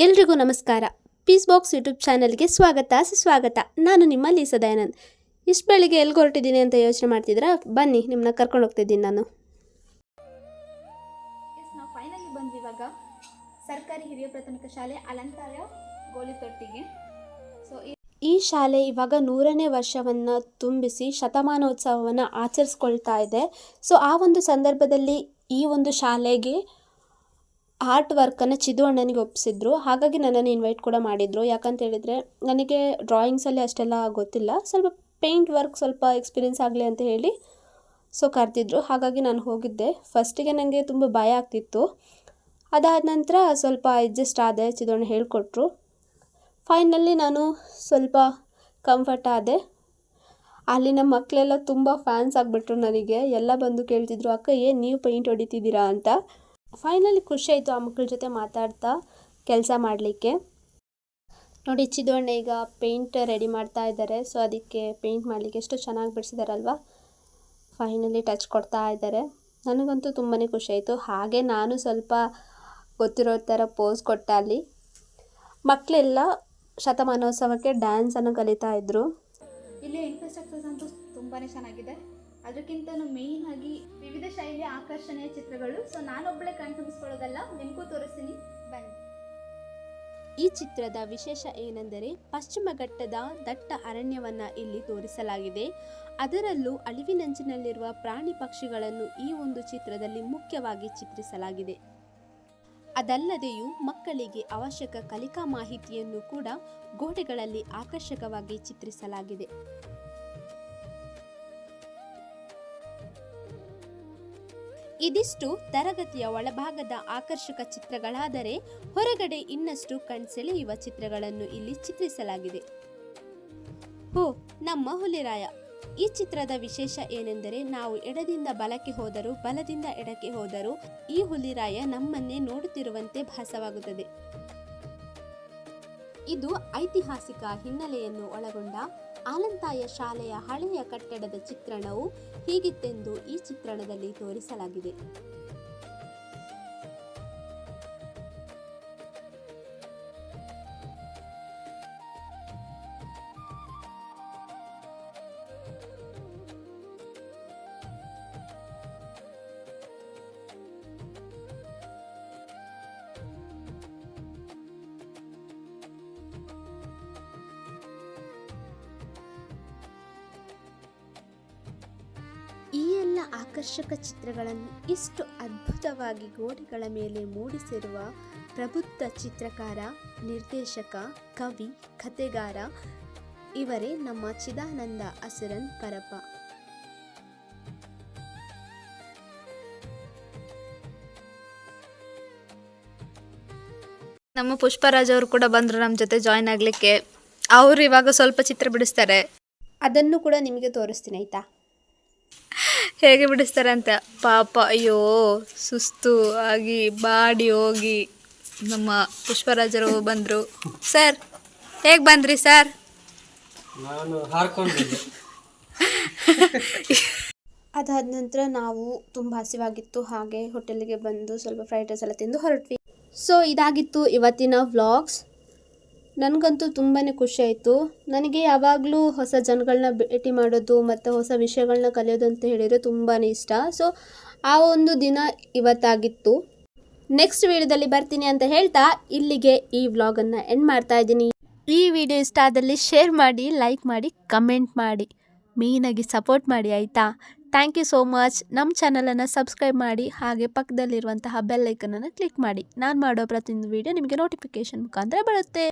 ಎಲ್ರಿಗೂ ನಮಸ್ಕಾರ. Piece box YouTube ಚಾನಲ್ಗೆ ಸುಸ್ವಾಗತ. ನಾನು ನಿಮ್ಮ ಲೀಸಾ ದಯಾನಂದ್. ಇಷ್ಟು ಬೆಳಿಗ್ಗೆ ಎಲ್ಲಿಗೆ ಹೊರಟಿದ್ದೀನಿ ಅಂತ ಯೋಚನೆ ಮಾಡ್ತಿದ್ದೀರಾ? ಬನ್ನಿ, ನಿಮ್ಮನ್ನ ಕರ್ಕೊಂಡು ಹೋಗ್ತಿದ್ದೀನಿ ನಾನು. ನಾವು ಫೈನಲಿ ಬಂದ್ವಿ ಇವಾಗ ಸರ್ಕಾರಿ ಹಿರಿಯ ಪ್ರಾಥಮಿಕ ಶಾಲೆ ಅಲಂತಾಯ ಗೋಲಿತೊಟ್ಟಿಗೆ. ಈ ಶಾಲೆ ಇವಾಗ 100ನೇ ವರ್ಷವನ್ನು ತುಂಬಿಸಿ ಶತಮಾನೋತ್ಸವವನ್ನು ಆಚರಿಸ್ಕೊಳ್ತಾ ಇದೆ. ಸೊ ಆ ಒಂದು ಸಂದರ್ಭದಲ್ಲಿ ಈ ಒಂದು ಶಾಲೆಗೆ ಆರ್ಟ್ ವರ್ಕನ್ನು ಚಿದು ಅಣ್ಣನಿಗೆ ಒಪ್ಪಿಸಿದ್ರು. ಹಾಗಾಗಿ ನನ್ನನ್ನು ಇನ್ವೈಟ್ ಕೂಡ ಮಾಡಿದರು. ಯಾಕಂತ ಹೇಳಿದರೆ ನನಗೆ ಡ್ರಾಯಿಂಗ್ಸಲ್ಲಿ ಅಷ್ಟೆಲ್ಲ ಗೊತ್ತಿಲ್ಲ, ಸ್ವಲ್ಪ ಪೇಂಟ್ ವರ್ಕ್ ಸ್ವಲ್ಪ ಎಕ್ಸ್ಪೀರಿಯೆನ್ಸ್ ಆಗಲಿ ಅಂತ ಹೇಳಿ ಸೊ ಕರೆದಿದ್ರು. ಹಾಗಾಗಿ ನಾನು ಹೋಗಿದ್ದೆ. ಫಸ್ಟಿಗೆ ನನಗೆ ತುಂಬ ಭಯ ಆಗ್ತಿತ್ತು. ಅದಾದ ನಂತರ ಸ್ವಲ್ಪ ಅಡ್ಜಸ್ಟ್ ಆದೆ. ಚಿದು ಅಣ್ಣ ಹೇಳಿಕೊಟ್ರು. ಫೈನಲಿ ನಾನು ಸ್ವಲ್ಪ ಕಂಫರ್ಟ್ ಆದೆ. ಅಲ್ಲಿನ ಮಕ್ಕಳೆಲ್ಲ ತುಂಬ ಫ್ಯಾನ್ಸ್ ಆಗಿಬಿಟ್ರು ನನಗೆ. ಎಲ್ಲ ಬಂದು ಕೇಳ್ತಿದ್ರು, ಅಕ್ಕ ಏನು ನೀವು ಪೇಂಟ್ ಹೊಡಿತಿದ್ದೀರಾ ಅಂತ. ಫೈನಲಿ ಖುಷಿ ಆಯಿತು ಆ ಮಕ್ಕಳ ಜೊತೆ ಮಾತಾಡ್ತಾ ಕೆಲಸ ಮಾಡಲಿಕ್ಕೆ. ನೋಡಿ, ಚಿದು ಅಣ್ಣ ಈಗ ಪೇಂಟ್ ರೆಡಿ ಮಾಡ್ತಾ ಇದ್ದಾರೆ. ಸೊ ಅದಕ್ಕೆ ಪೇಂಟ್ ಮಾಡಲಿಕ್ಕೆ ಎಷ್ಟು ಚೆನ್ನಾಗಿ ಬಿಡಿಸಿದಾರಲ್ವ. ಫೈನಲಿ ಟಚ್ ಕೊಡ್ತಾ ಇದ್ದಾರೆ. ನನಗಂತೂ ತುಂಬಾ ಖುಷಿ ಆಯಿತು. ಹಾಗೆ ನಾನು ಸ್ವಲ್ಪ ಗೊತ್ತಿರೋ ಥರ ಪೋಸ್ ಕೊಟ್ಟ ಅಲ್ಲಿ. ಮಕ್ಕಳೆಲ್ಲ ಶತಮಾನೋತ್ಸವಕ್ಕೆ ಡ್ಯಾನ್ಸನ್ನು ಕಲಿತಾ ಇದ್ದರು. ಇಲ್ಲಿ ಇನ್ಫ್ರಾಸ್ಟ್ರಕ್ಚರ್ಸ್ ಅಂತೂ ತುಂಬಾ ಚೆನ್ನಾಗಿದೆ. ಅದಕ್ಕಿಂತ ಮೇಯ್ನ್ ಆಗಿ ವಿವಿಧ ಶೈಲಿಯ ಆಕರ್ಷಣೀಯ ಚಿತ್ರಗಳು. ಸೊ ನಾನೊಬ್ಬಳೆ ಕಣ್ತುಂಬಿಸ್ಕೊಳ್ಳೋದಲ್ಲ, ನಿಮಗೂ ತೋರಿಸ್ತೀನಿ, ಬನ್ನಿ. ಈ ಚಿತ್ರದ ವಿಶೇಷ ಏನೆಂದರೆ ಪಶ್ಚಿಮ ಘಟ್ಟದ ದಟ್ಟ ಅರಣ್ಯವನ್ನು ಇಲ್ಲಿ ತೋರಿಸಲಾಗಿದೆ. ಅದರಲ್ಲೂ ಅಳಿವಿನಂಚಿನಲ್ಲಿರುವ ಪ್ರಾಣಿ ಪಕ್ಷಿಗಳನ್ನು ಈ ಒಂದು ಚಿತ್ರದಲ್ಲಿ ಮುಖ್ಯವಾಗಿ ಚಿತ್ರಿಸಲಾಗಿದೆ. ಅದಲ್ಲದೆಯೂ ಮಕ್ಕಳಿಗೆ ಅವಶ್ಯಕ ಕಲಿಕಾ ಮಾಹಿತಿಯನ್ನು ಕೂಡ ಗೋಡೆಗಳಲ್ಲಿ ಆಕರ್ಷಕವಾಗಿ ಚಿತ್ರಿಸಲಾಗಿದೆ. ಇದಿಷ್ಟು ತರಗತಿಯ ಒಳಭಾಗದ ಆಕರ್ಷಕ ಚಿತ್ರಗಳಾದರೆ, ಹೊರಗಡೆ ಇನ್ನಷ್ಟು ಕಣ್ಸೆಳೆಯುವ ಚಿತ್ರಗಳನ್ನು ಇಲ್ಲಿ ಚಿತ್ರಿಸಲಾಗಿದೆ. ನಮ್ಮ ಹುಲಿರಾಯ. ಈ ಚಿತ್ರದ ವಿಶೇಷ ಏನೆಂದರೆ ನಾವು ಎಡದಿಂದ ಬಲಕ್ಕೆ ಹೋದರೂ ಬಲದಿಂದ ಎಡಕ್ಕೆ ಹೋದರೂ ಈ ಹುಲಿರಾಯ ನಮ್ಮನ್ನೇ ನೋಡುತ್ತಿರುವಂತೆ ಭಾಸವಾಗುತ್ತದೆ. ಇದು ಐತಿಹಾಸಿಕ ಹಿನ್ನೆಲೆಯನ್ನು ಒಳಗೊಂಡ ಆಲಂತಾಯ ಶಾಲೆಯ ಹಳೆಯ ಕಟ್ಟಡದ ಚಿತ್ರಣವು ಹೀಗಿತ್ತೆಂದು ಈ ಚಿತ್ರಣದಲ್ಲಿ ತೋರಿಸಲಾಗಿದೆ. ಈ ಎಲ್ಲ ಆಕರ್ಷಕ ಚಿತ್ರಗಳನ್ನು ಇಷ್ಟು ಅದ್ಭುತವಾಗಿ ಗೋಡೆಗಳ ಮೇಲೆ ಮೂಡಿಸಿರುವ ಪ್ರಬುದ್ಧ ಚಿತ್ರಕಾರ, ನಿರ್ದೇಶಕ, ಕವಿ, ಕಥೆಗಾರ ಇವರೇ ನಮ್ಮ ಚಿದಾನಂದ ಅಸುರನ್ ಪರಪ. ನಮ್ಮ ಪುಷ್ಪರಾಜ್ ಅವರು ಕೂಡ ಬಂದರು ನಮ್ಮ ಜೊತೆ ಜಾಯ್ನ್ ಆಗಲಿಕ್ಕೆ. ಅವರು ಇವಾಗ ಸ್ವಲ್ಪ ಚಿತ್ರ ಬಿಡಿಸ್ತಾರೆ. ಅದನ್ನು ಕೂಡ ನಿಮಗೆ ತೋರಿಸ್ತೀನಿ, ಆಯಿತಾ? ಹೇಗೆ ಬಿಡಿಸ್ತಾರೆ ಅಂತ. ಪಾಪ, ಅಯ್ಯೋ ಸುಸ್ತು ಆಗಿ ಬಾಡಿ ಹೋಗಿ ನಮ್ಮ ಪುಷ್ಪರಾಜರು ಬಂದರು. ಸರ್ ಹೇಗೆ ಬಂದ್ರಿ ಸರ್? ನಾನು ಹಾರ್ಕೊಂಡಿದ್ದೆ. ಅದಾದ ನಂತರ ನಾವು ತುಂಬ ಹಸಿವಾಗಿತ್ತು. ಹಾಗೆ ಹೋಟೆಲಿಗೆ ಬಂದು ಸ್ವಲ್ಪ ಫ್ರೈಡ್ ರೈಸ್ ಎಲ್ಲ ತಿಂದು ಹೊರಟ್ವಿ. ಸೊ ಇದಾಗಿತ್ತು ಇವತ್ತಿನ ವ್ಲಾಗ್ಸ್. ನನಗಂತೂ ತುಂಬಾ ಖುಷಿ ಆಯಿತು. ನನಗೆ ಯಾವಾಗಲೂ ಹೊಸ ಜನಗಳನ್ನ ಭೇಟಿ ಮಾಡೋದು ಮತ್ತು ಹೊಸ ವಿಷಯಗಳನ್ನ ಕಲಿಯೋದು ಅಂತ ಹೇಳಿದರೆ ತುಂಬಾ ಇಷ್ಟ. ಸೊ ಆ ಒಂದು ದಿನ ಇವತ್ತಾಗಿತ್ತು. ನೆಕ್ಸ್ಟ್ ವಿಡಿಯೋದಲ್ಲಿ ಬರ್ತೀನಿ ಅಂತ ಹೇಳ್ತಾ ಇಲ್ಲಿಗೆ ಈ ವ್ಲಾಗನ್ನು ಎಂಡ್ ಮಾಡ್ತಾ ಇದ್ದೀನಿ. ಈ ವಿಡಿಯೋ ಇಷ್ಟ ಆದಲ್ಲಿ ಶೇರ್ ಮಾಡಿ, ಲೈಕ್ ಮಾಡಿ, ಕಮೆಂಟ್ ಮಾಡಿ, ಮೇಯ್ನಾಗಿ ಸಪೋರ್ಟ್ ಮಾಡಿ, ಆಯಿತಾ? Thank you so much. ನಮ್ಮ ಚಾನಲನ್ನು ಸಬ್ಸ್ಕ್ರೈಬ್ ಮಾಡಿ, ಹಾಗೆ ಪಕ್ಕದಲ್ಲಿರುವಂತಹ ಬೆಲ್ ಐಕನನ್ನು ಕ್ಲಿಕ್ ಮಾಡಿ. ನಾನು ಮಾಡೋ ಪ್ರತಿಯೊಂದು ವಿಡಿಯೋ ನಿಮಗೆ ನೋಟಿಫಿಕೇಷನ್ ಮುಖಾಂತರ ಬರುತ್ತೆ.